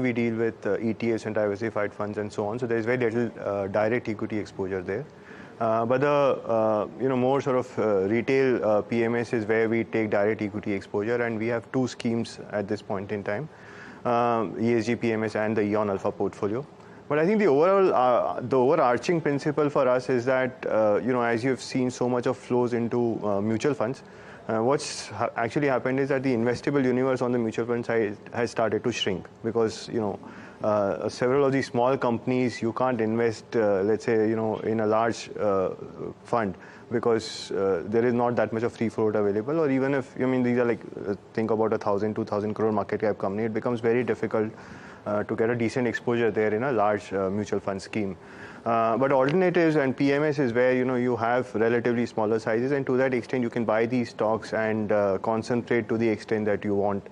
we deal with ETFs and diversified funds and so on. So there's very little direct equity exposure there. But the more sort of retail PMS is where we take direct equity exposure, and we have two schemes at this point in time, ESG PMS and the Eon Alpha portfolio. But I think the overall, the overarching principle for us is that, as you've seen so much of flows into mutual funds, what's actually happened is that the investable universe on the mutual fund side has started to shrink because, several of these small companies, you can't invest, let's say, in a large fund because there is not that much of free float available. Or even if, these are like, think about 1,000, 2,000 crore market cap company, it becomes very difficult to get a decent exposure there in a large mutual fund scheme. But alternatives and PMS is where you have relatively smaller sizes, and to that extent you can buy these stocks and concentrate to the extent that you want.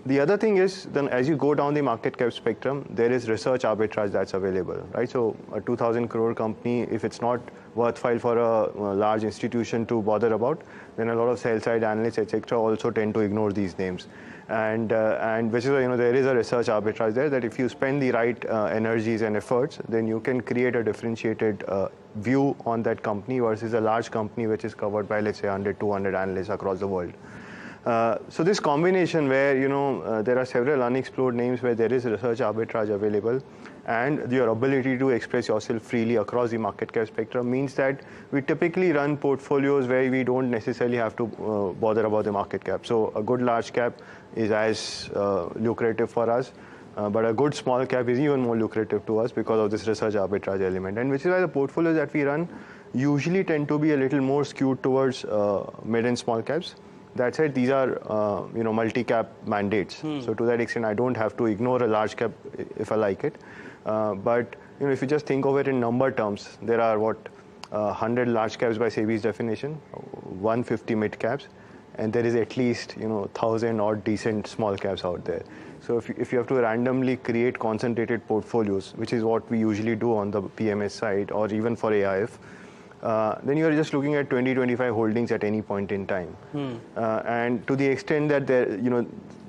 The other thing is, then as you go down the market cap spectrum, there is research arbitrage that's available, right? So a 2,000 crore company, if it's not worthwhile for a large institution to bother about, then a lot of sell-side analysts, etc., also tend to ignore these names. And which is why there is a research arbitrage there, that if you spend the right energies and efforts, then you can create a differentiated view on that company versus a large company which is covered by, let's say, 100, 200 analysts across the world. So this combination where there are several unexplored names where there is research arbitrage available, and your ability to express yourself freely across the market cap spectrum means that we typically run portfolios where we don't necessarily have to bother about the market cap. So a good large cap is as lucrative for us, but a good small cap is even more lucrative to us because of this research arbitrage element, and which is why the portfolios that we run usually tend to be a little more skewed towards mid and small caps. That said, these are multi-cap mandates. So to that extent, I don't have to ignore a large cap if I like it. But if you just think of it in number terms, there are 100 large caps by SEBI's definition, 150 mid caps, and there is at least 1,000 odd decent small caps out there. So if you have to randomly create concentrated portfolios, which is what we usually do on the PMS side or even for AIF, then you are just looking at 20-25 holdings at any point in time. And to the extent that there,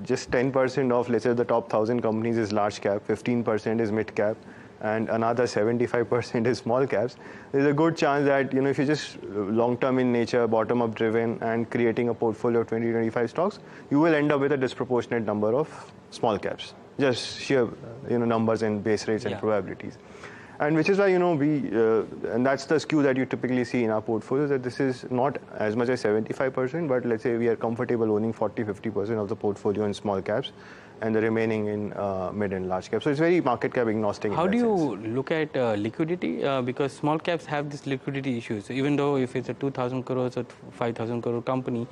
just 10% of, let's say, the top 1,000 companies is large cap, 15% is mid cap, and another 75% is small caps, there's a good chance that, if you're just long-term in nature, bottom-up driven, and creating a portfolio of 20-25 stocks, you will end up with a disproportionate number of small caps, just sheer, numbers and base rates and probabilities. And which is why, and that's the skew that you typically see in our portfolios, that this is not as much as 75%, but let's say we are comfortable owning 40-50% of the portfolio in small caps and the remaining in mid and large caps. So it's very market cap agnostic. How do you look at liquidity? Because small caps have this liquidity issues. Even though if it's a 2,000 crores or 5,000 crore company,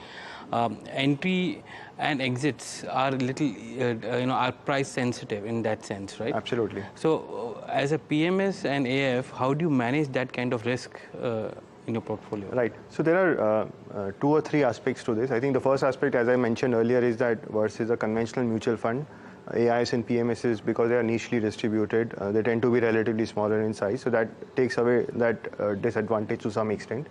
entry and exits are little, are price sensitive in that sense, right? Absolutely. So as a PMS and AF, how do you manage that kind of risk in your portfolio? Right. So there are 2 or 3 aspects to this. I think the first aspect, as I mentioned earlier, is that versus a conventional mutual fund, AIS and PMSs, because they are nichely distributed, they tend to be relatively smaller in size. So that takes away that disadvantage to some extent.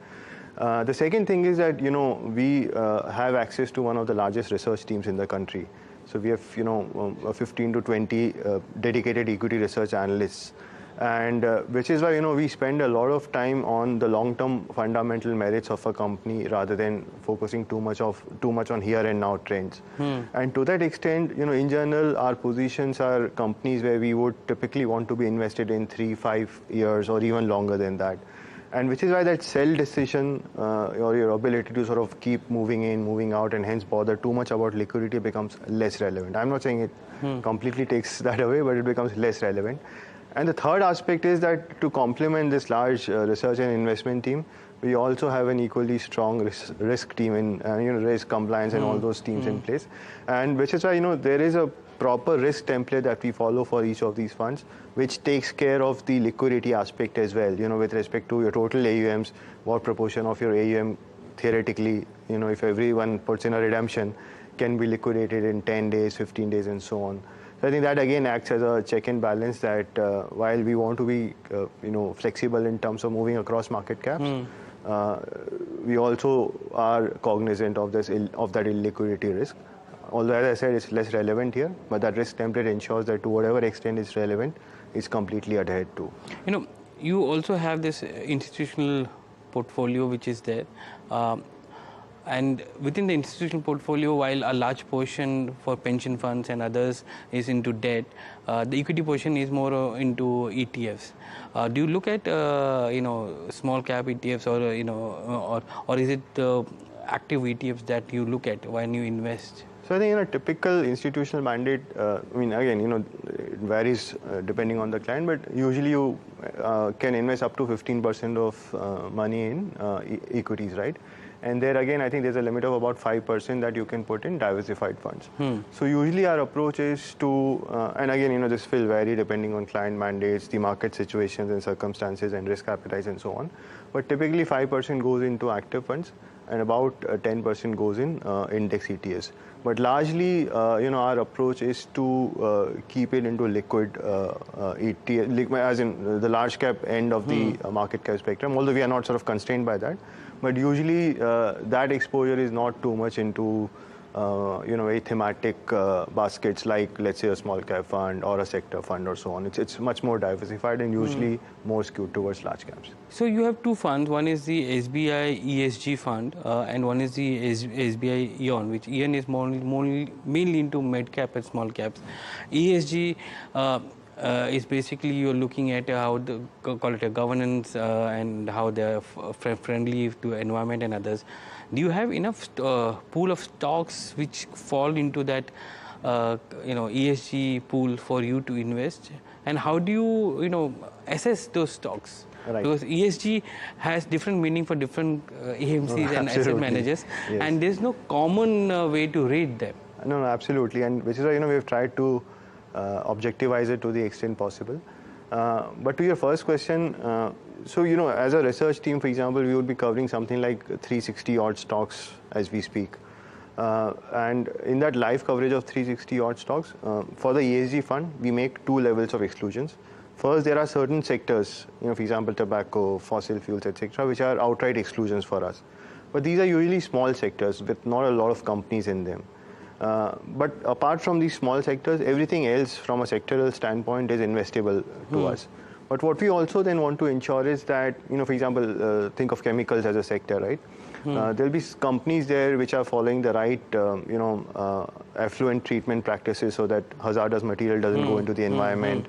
The second thing is that, we have access to one of the largest research teams in the country. So we have, 15 to 20 dedicated equity research analysts. And which is why, we spend a lot of time on the long-term fundamental merits of a company rather than focusing too much on here and now trends. And to that extent, in general, our positions are companies where we would typically want to be invested in 3-5 years or even longer than that. And which is why that sell decision or your ability to sort of keep moving in, moving out, and hence bother too much about liquidity becomes less relevant. I'm not saying it completely takes that away, but it becomes less relevant. And the third aspect is that to complement this large research and investment team, we also have an equally strong risk team in risk compliance and all those teams in place. And which is why there is a proper risk template that we follow for each of these funds, which takes care of the liquidity aspect as well. With respect to your total AUMs, what proportion of your AUM theoretically, if everyone puts in a redemption, can be liquidated in 10 days, 15 days, and so on. So I think that again acts as a check and balance that while we want to be flexible in terms of moving across market caps, we also are cognizant of that illiquidity risk. although as I said, it's less relevant here, but that risk template ensures that to whatever extent it's relevant, it's completely adhered to. You also have this institutional portfolio which is there. And within the institutional portfolio, while a large portion for pension funds and others is into debt, the equity portion is more into ETFs. Do you look at small cap ETFs or is it active ETFs that you look at when you invest? So I think in a typical institutional mandate, again, it varies depending on the client, but usually you can invest up to 15% of money in equities, right? And there again, I think there's a limit of about 5% that you can put in diversified funds. So usually our approach is to, and again, this will vary depending on client mandates, the market situations and circumstances and risk appetites and so on. But typically 5% goes into active funds and about 10% goes in index ETFs. But largely, our approach is to keep it into liquid ETF, as in the large cap end of the market cap spectrum, although we are not sort of constrained by that. But usually that exposure is not too much into very thematic baskets like, let's say, a small cap fund or a sector fund or so on. It's much more diversified and usually more skewed towards large caps. So you have two funds. One is the SBI ESG fund and one is the SBI EON, which EON is mainly into mid cap and small caps. ESG is basically you're looking at how call it a governance and how they're friendly to environment and others. Do you have enough pool of stocks which fall into that ESG pool for you to invest? And how do you assess those stocks? Right. Because ESG has different meaning for different AMCs and asset managers, yes. And there's no common way to rate them. No, absolutely, and which is why we've tried to objectivize it to the extent possible. But to your first question, so as a research team, for example, we would be covering something like 360 odd stocks as we speak. And in that live coverage of 360 odd stocks, for the ESG fund, we make two levels of exclusions. First, there are certain sectors, for example, tobacco, fossil fuels, etc., which are outright exclusions for us. But these are usually small sectors with not a lot of companies in them. But apart from these small sectors, everything else from a sectoral standpoint is investable to us. But what we also then want to ensure is that, for example, think of chemicals as a sector, right? There'll be companies there which are following the right, effluent treatment practices so that hazardous material doesn't go into the environment.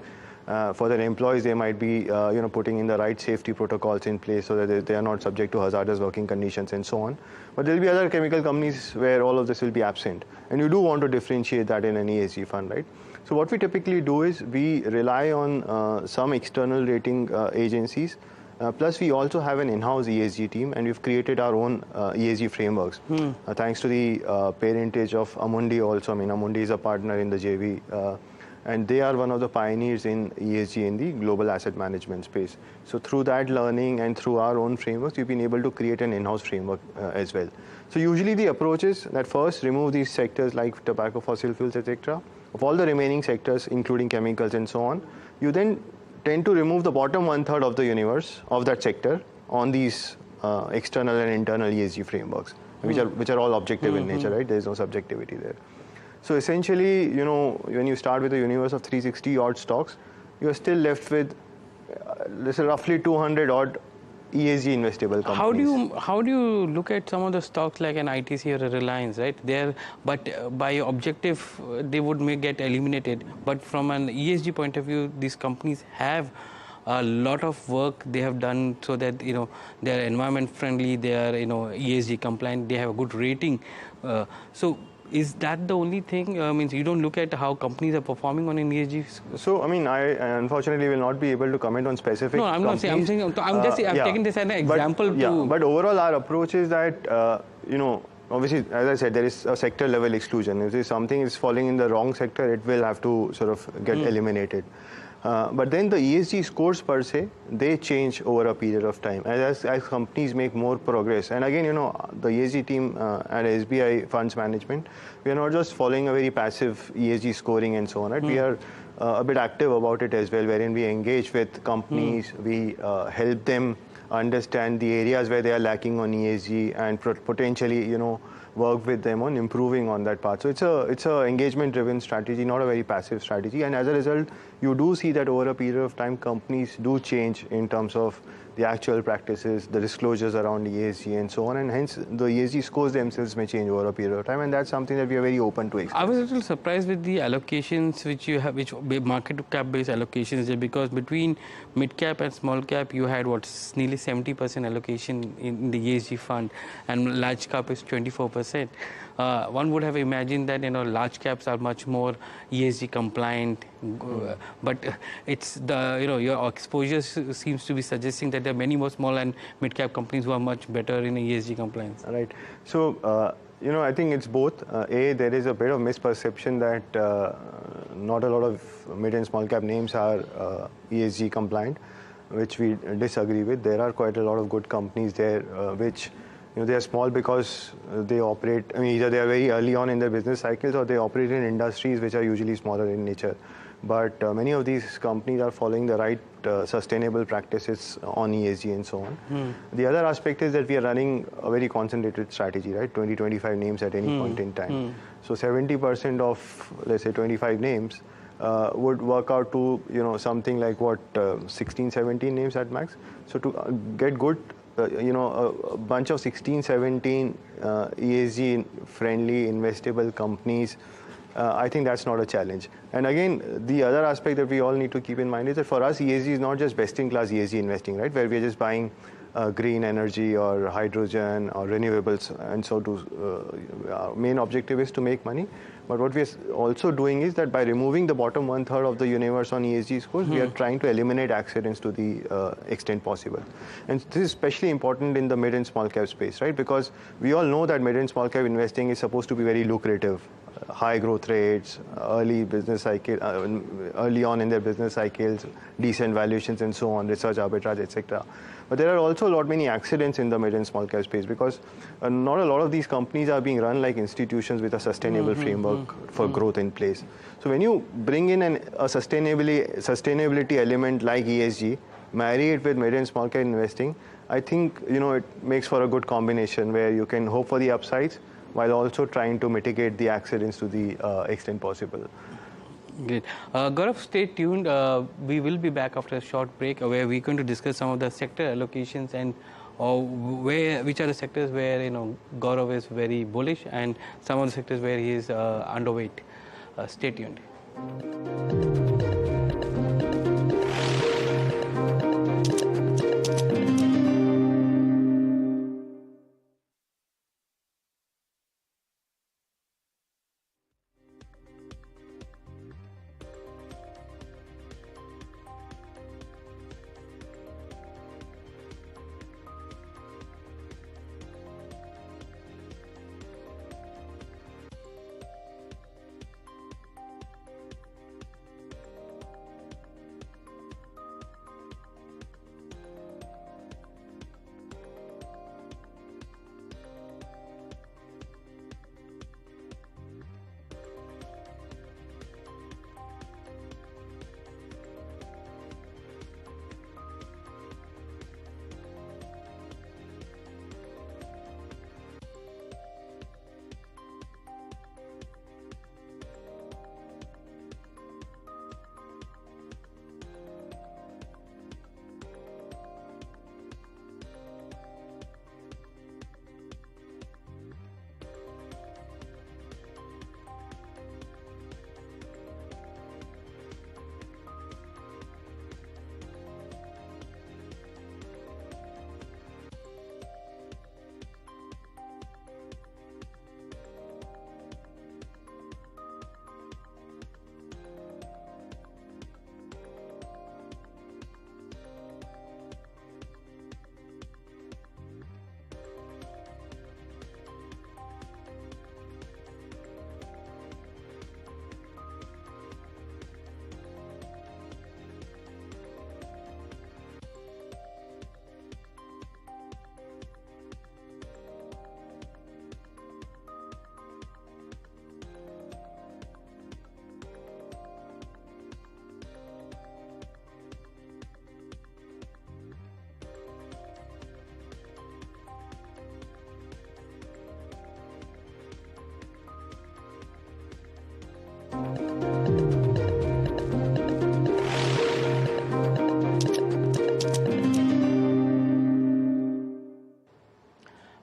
For their employees, they might be, putting in the right safety protocols in place so that they are not subject to hazardous working conditions and so on. But there will be other chemical companies where all of this will be absent. And you do want to differentiate that in an ESG fund, right? So what we typically do is we rely on some external rating agencies. Plus, we also have an in-house ESG team, and we've created our own ESG frameworks. Thanks to the parentage of Amundi also. Amundi is a partner in the JV. And they are one of the pioneers in ESG in the global asset management space. So through that learning and through our own frameworks, we've been able to create an in-house framework as well. So usually the approach is that first remove these sectors like tobacco, fossil fuels, etc. Of all the remaining sectors, including chemicals and so on, you then tend to remove the bottom 1/3 of the universe of that sector on these external and internal ESG frameworks, which are all objective in nature, right? There's no subjectivity there. So essentially, when you start with a universe of 360 odd stocks, you're still left with, let's say, roughly 200 odd ESG investable companies. How do you look at some of the stocks like an ITC or a Reliance, right? But by objective, they would get eliminated. But from an ESG point of view, these companies have a lot of work they have done so that they are environment friendly, they are ESG compliant, they have a good rating. So is that the only thing? Means you don't look at how companies are performing on an ESG? So, I unfortunately will not be able to comment on specific No, I'm companies. not saying, I'm just taking this as an example. But overall our approach is that, obviously, as I said, there is a sector level exclusion. If something is falling in the wrong sector, it will have to sort of get eliminated. But then the ESG scores per se, they change over a period of time as companies make more progress. And again, the ESG team at SBI Funds Management, we are not just following a very passive ESG scoring and so on, right? We are a bit active about it as well, wherein we engage with companies, we help them understand the areas where they are lacking on ESG and potentially, work with them on improving on that path. So it's a engagement driven strategy, not a very passive strategy. And as a result, you do see that over a period of time, companies do change in terms of the actual practices, the disclosures around ESG and so on, and hence the ESG scores themselves may change over a period of time, and that's something that we are very open to expect. I was a little surprised with the allocations which you have, which market cap based allocations there, because between mid cap and small cap you had nearly 70% allocation in the ESG fund, and large cap is 24%. One would have imagined that large caps are much more ESG compliant, but it's the your exposure seems to be suggesting that there are many more small and mid cap companies who are much better in ESG compliance. Right. So I think it's both. There is a bit of misperception that not a lot of mid and small cap names are ESG compliant, which we disagree with. There are quite a lot of good companies there, which they are small because they operate, either they are very early on in their business cycles or they operate in industries which are usually smaller in nature. But many of these companies are following the right sustainable practices on ESG and so on. The other aspect is that we are running a very concentrated strategy, right? 20-25 names at any point in time. So 70% of, let's say, 25 names would work out to something like 16-17 names at max. So to get good a bunch of 16-17 ESG friendly investable companies, I think that's not a challenge. And again, the other aspect that we all need to keep in mind is that for us, ESG is not just best in class ESG investing, right? Where we're just buying green energy or hydrogen or renewables, and so our main objective is to make money. But what we're also doing is that by removing the bottom 1/3 of the universe on ESG scores, we are trying to eliminate accidents to the extent possible. And this is especially important in the mid and small cap space, right? Because we all know that mid and small cap investing is supposed to be very lucrative. High growth rates, early business cycle, early on in their business cycles, decent valuations and so on, research arbitrage, etc. But there are also many accidents in the mid and small cap space, because not a lot of these companies are being run like institutions with a sustainable framework for growth in place. So when you bring in a sustainability element like ESG, marry it with mid and small cap investing, I think it makes for a good combination where you can hope for the upsides while also trying to mitigate the accidents to the extent possible. Great. Gaurav, stay tuned. We will be back after a short break where we're going to discuss some of the sector allocations and which are the sectors where Gaurav is very bullish and some of the sectors where he is underweight. Stay tuned.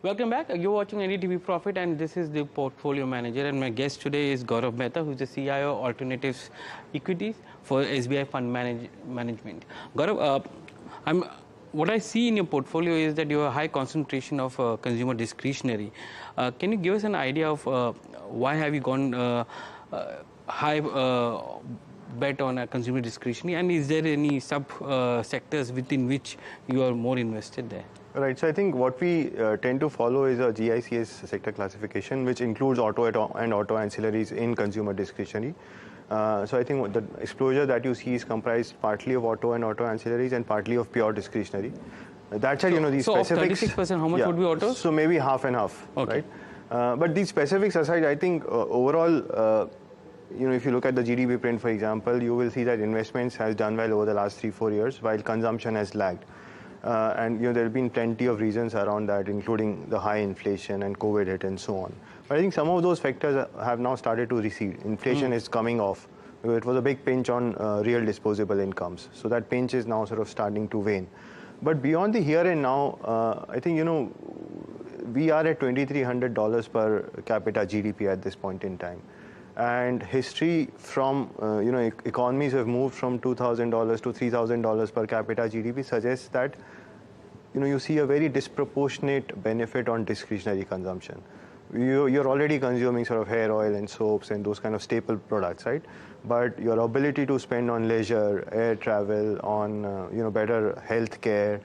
Welcome back. You're watching NDTV Profit, and this is the portfolio manager. And my guest today is Gaurav Mehta, who's the CIO Alternatives Equities for SBI Fund Management. Gaurav, what I see in your portfolio is that you have a high concentration of consumer discretionary. Can you give us an idea of why have you gone high bet on a consumer discretionary, and is there any sub sectors within which you are more invested there? Right. So I think what we tend to follow is a GICS sector classification, which includes auto and auto ancillaries in consumer discretionary. So I think the exposure that you see is comprised partly of auto and auto ancillaries and partly of pure discretionary. That said, these specifics. So of 36%, how much would be autos? So maybe half and half, okay. Right? But these specifics aside, I think overall, if you look at the GDP print, for example, you will see that investments has done well over the last 3-4 years, while consumption has lagged. And there have been plenty of reasons around that, including the high inflation and COVID hit and so on. But I think some of those factors have now started to recede. Inflation is coming off. It was a big pinch on real disposable incomes. So that pinch is now sort of starting to wane. But beyond the here and now, I think, we are at $2,300 per capita GDP at this point in time. And history from, economies have moved from $2,000 to $3,000 per capita GDP suggests that, you see a very disproportionate benefit on discretionary consumption. You're already consuming sort of hair oil and soaps and those kind of staple products, right? But your ability to spend on leisure, air travel, on, better health care,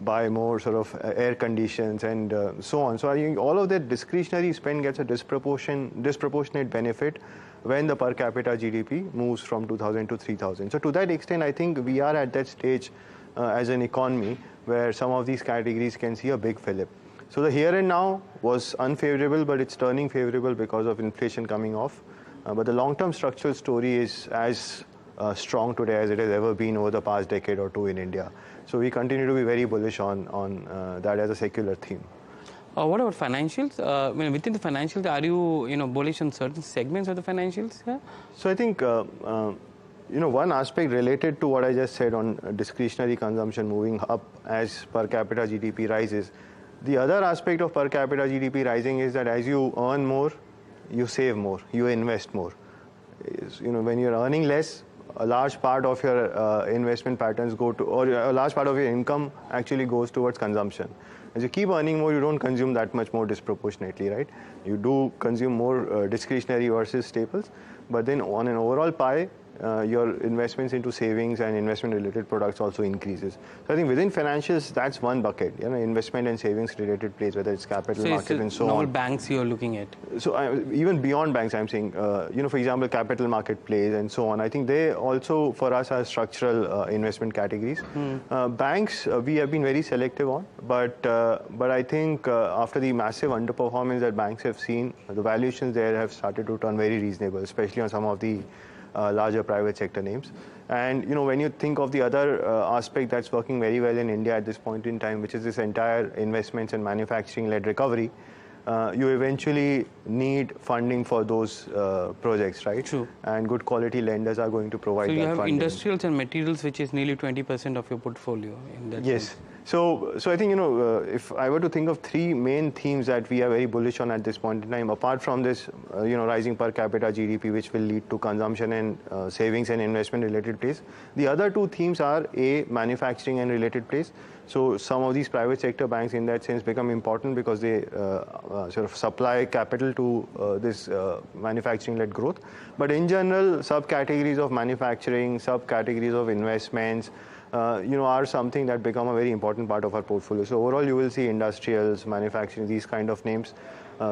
buy more sort of air conditions and so on. So I think all of that discretionary spend gets a disproportionate benefit when the per capita GDP moves from 2,000 to 3,000. So to that extent, I think we are at that stage as an economy where some of these categories can see a big fillip. So the here and now was unfavorable, but it's turning favorable because of inflation coming off. But the long-term structural story is as strong today as it has ever been over the past decade or two in India. So we continue to be very bullish on that as a secular theme. What about financials? Within the financials, are you bullish on certain segments of the financials? Yeah? So I think one aspect related to what I just said on discretionary consumption moving up as per capita GDP rises. The other aspect of per capita GDP rising is that as you earn more, you save more, you invest more. When you're earning less, a large part of your investment patterns go to, or a large part of your income actually goes towards consumption. As you keep earning more, you don't consume that much more disproportionately, right? You do consume more discretionary versus staples, but then on an overall pie, your investments into savings and investment-related products also increases. So I think within financials, that's one bucket. Investment and savings-related plays, whether it's capital market and so on. Normal banks you're looking at. So even beyond banks, I'm saying, for example, capital market plays and so on. I think they also, for us, are structural investment categories. Banks, we have been very selective on, but I think after the massive underperformance that banks have seen, the valuations there have started to turn very reasonable, especially on some of the larger private sector names. And when you think of the other aspect that's working very well in India at this point in time, which is this entire investments and manufacturing-led recovery, you eventually need funding for those projects, right? True. And good quality lenders are going to provide that funding. So you have industrials and materials, which is nearly 20% of your portfolio in that Yes. sense. So I think, if I were to think of three main themes that we are very bullish on at this point in time, apart from this, rising per capita GDP, which will lead to consumption and savings and investment related plays, the other two themes are A, manufacturing and related plays. So some of these private sector banks in that sense become important because they sort of supply capital to this manufacturing-led growth. But in general, subcategories of manufacturing, subcategories of investments, are something that become a very important part of our portfolio. So overall, you will see industrials, manufacturing, these kind of names,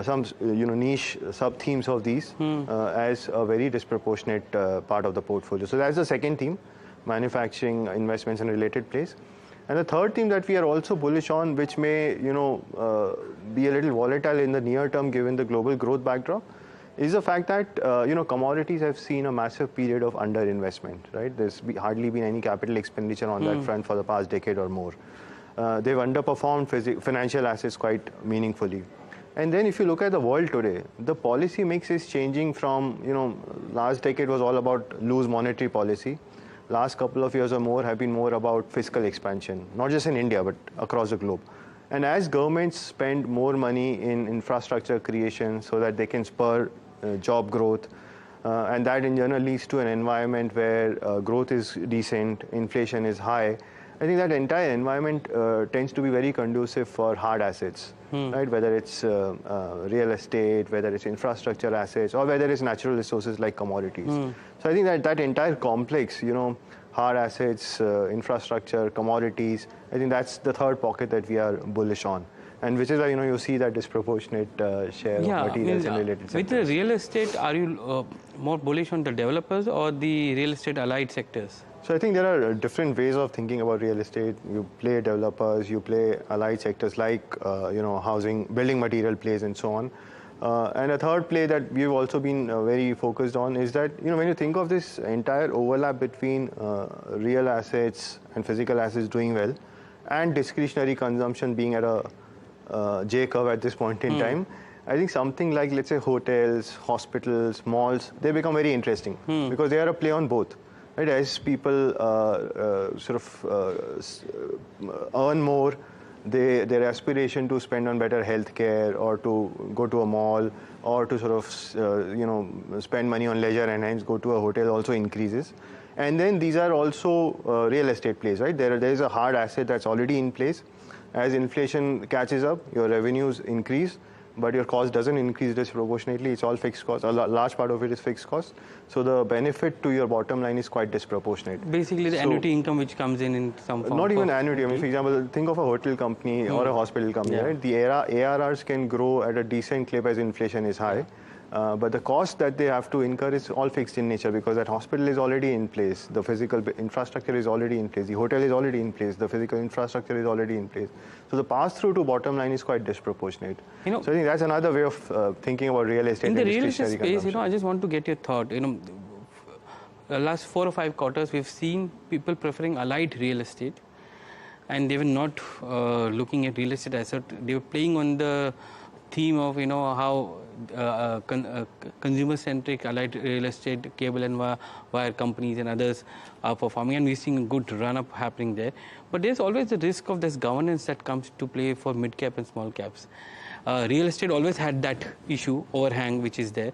some niche sub-themes of these as a very disproportionate part of the portfolio. So that's the second theme, manufacturing, investments and related plays. And the third theme that we are also bullish on, which may be a little volatile in the near term given the global growth backdrop, is the fact that commodities have seen a massive period of underinvestment, right? There's hardly been any capital expenditure on that front for the past decade or more. They've underperformed financial assets quite meaningfully. And then if you look at the world today, the policy mix is changing from, last decade was all about loose monetary policy. Last couple of years or more have been more about fiscal expansion, not just in India, but across the globe. And as governments spend more money in infrastructure creation so that they can spur job growth, and that in general leads to an environment where growth is decent, inflation is high, I think that entire environment tends to be very conducive for hard assets, right? Whether it's real estate, whether it's infrastructure assets, or whether it's natural resources like commodities. So I think that entire complex, hard assets, infrastructure, commodities, I think that's the third pocket that we are bullish on. And which is why, you see that disproportionate share of materials and related sectors. With the real estate, are you more bullish on the developers or the real estate allied sectors? So I think there are different ways of thinking about real estate. You play developers, you play allied sectors like, housing, building material plays and so on. And a third play that we've also been very focused on is that, when you think of this entire overlap between real assets and physical assets doing well and discretionary consumption being at a J curve at this point in time, I think something like, let's say, hotels, hospitals, malls, they become very interesting because they are a play on both. Right? As people earn more, their aspiration to spend on better healthcare or to go to a mall or to spend money on leisure and hence go to a hotel also increases. And then these are also real estate plays, right? There is a hard asset that's already in place. As inflation catches up, your revenues increase, but your cost doesn't increase disproportionately. It's all fixed cost. A large part of it is fixed cost. So the benefit to your bottom line is quite disproportionate. Basically, the annuity income which comes in some form. Not even annuity. I mean, for example, think of a hotel company or a hospital company, right? The ARRs can grow at a decent clip as inflation is high. But the cost that they have to incur is all fixed in nature because that hospital is already in place. The physical infrastructure is already in place. The hotel is already in place. The physical infrastructure is already in place. So the pass-through to bottom line is quite disproportionate. So I think that's another way of thinking about real estate. In the real estate space, I just want to get your thought. The last 4 or 5 quarters, we've seen people preferring allied real estate, and they were not looking at real estate asset. They were playing on the theme of how consumer-centric allied real estate, cable and wire companies and others are performing, and we're seeing a good run-up happening there. But there's always the risk of this governance that comes to play for mid-cap and small caps. Real estate always had that issue, overhang, which is there.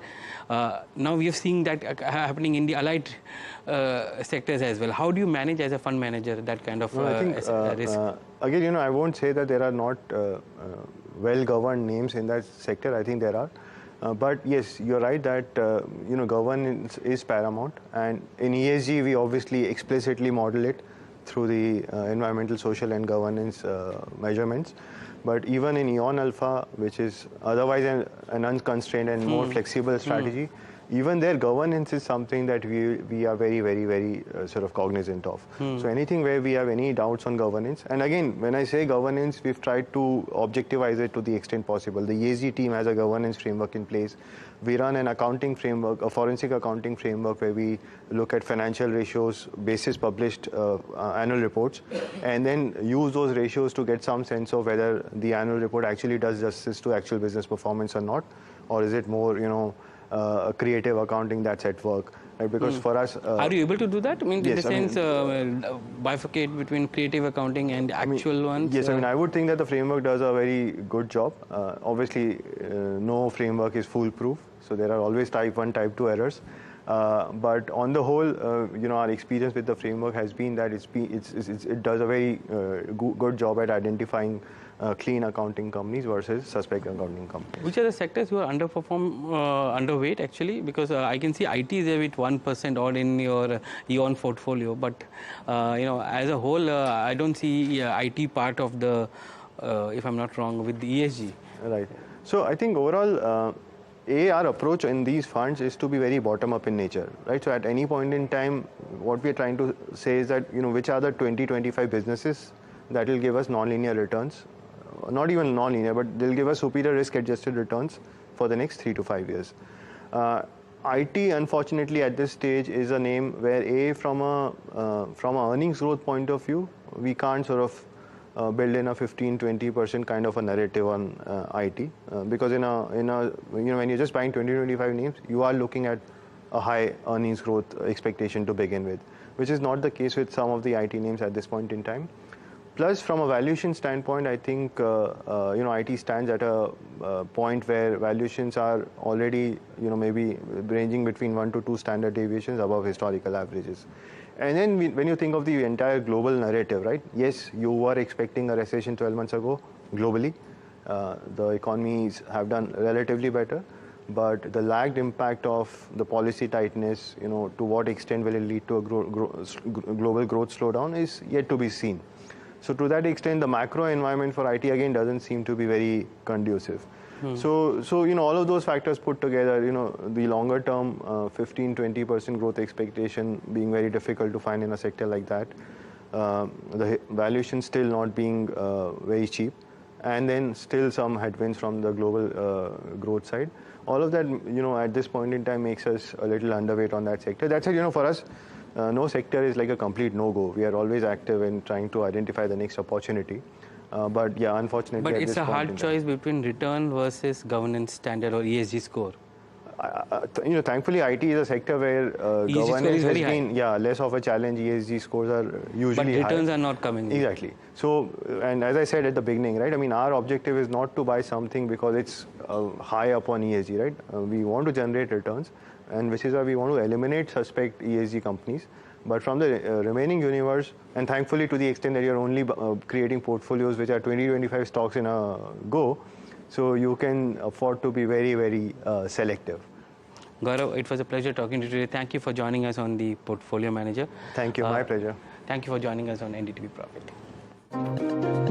Now we are seeing that happening in the allied sectors as well. How do you manage as a fund manager that kind of risk? Again, I won't say that there are not well-governed names in that sector. I think there are. But yes, you're right that governance is paramount, and in ESG we obviously explicitly model it through the environmental, social, and governance measurements. But even in Eon Alpha, which is otherwise an unconstrained and more flexible strategy, even their governance is something that we are very, very, very sort of cognizant of. So anything where we have any doubts on governance, and again, when I say governance, we've tried to objectivize it to the extent possible. The ESG team has a governance framework in place. We run an accounting framework, a forensic accounting framework, where we look at financial ratios, basis published annual reports, and then use those ratios to get some sense of whether the annual report actually does justice to actual business performance or not, or is it more, creative accounting that's at work. Right? Because for us... are you able to do that? I mean, yes, in the sense, bifurcate between creative accounting and actual ones? Yes, I would think that the framework does a very good job. Obviously, no framework is foolproof, so there are always type 1, type 2 errors. But on the whole, our experience with the framework has been that it does a very good job at identifying clean accounting companies versus suspect accounting companies. Which are the sectors who are underweight actually? Because I can see IT is a bit 1% odd in your Eon portfolio, but as a whole, I don't see IT part of the, if I'm not wrong, with the ESG. Right. So I think overall, our approach in these funds is to be very bottom-up in nature, right? So at any point in time, what we are trying to say is that, which are the 20-25 businesses that will give us non-linear returns, not even non-linear, but they'll give us superior risk-adjusted returns for the next 3 to 5 years. IT, unfortunately, at this stage is a name where from a earnings growth point of view, we can't sort of build in a 15-20% kind of a narrative on IT, because when you're just buying 20-25 names, you are looking at a high earnings growth expectation to begin with, which is not the case with some of the IT names at this point in time. Plus, from a valuation standpoint, I think IT stands at a point where valuations are already maybe ranging between 1 to 2 standard deviations above historical averages. And then when you think of the entire global narrative, right? Yes, you were expecting a recession 12 months ago globally. The economies have done relatively better, but the lagged impact of the policy tightness, to what extent will it lead to a global growth slowdown is yet to be seen. So to that extent, the macro environment for IT again doesn't seem to be very conducive. So all of those factors put together, the longer term 15-20% growth expectation being very difficult to find in a sector like that, the valuation still not being very cheap, and then still some headwinds from the global growth side. All of that, at this point in time makes us a little underweight on that sector. That said, for us, no sector is like a complete no-go. We are always active in trying to identify the next opportunity. But yeah, unfortunately, but it's a hard choice between return versus governance standard or ESG score. Thankfully, IT is a sector where governance has been less of a challenge. ESG scores are usually but returns high. Are not coming. Exactly. So, and as I said at the beginning, right? I mean, our objective is not to buy something because it's high up on ESG, right? We want to generate returns, and which is why we want to eliminate suspect ESG companies. But from the remaining universe, and thankfully to the extent that you're only creating portfolios which are 20-25 stocks in a go, so you can afford to be very, very selective. Gaurav, it was a pleasure talking to you today. Thank you for joining us on the Portfolio Manager. Thank you, my pleasure. Thank you for joining us on NDTV Profit.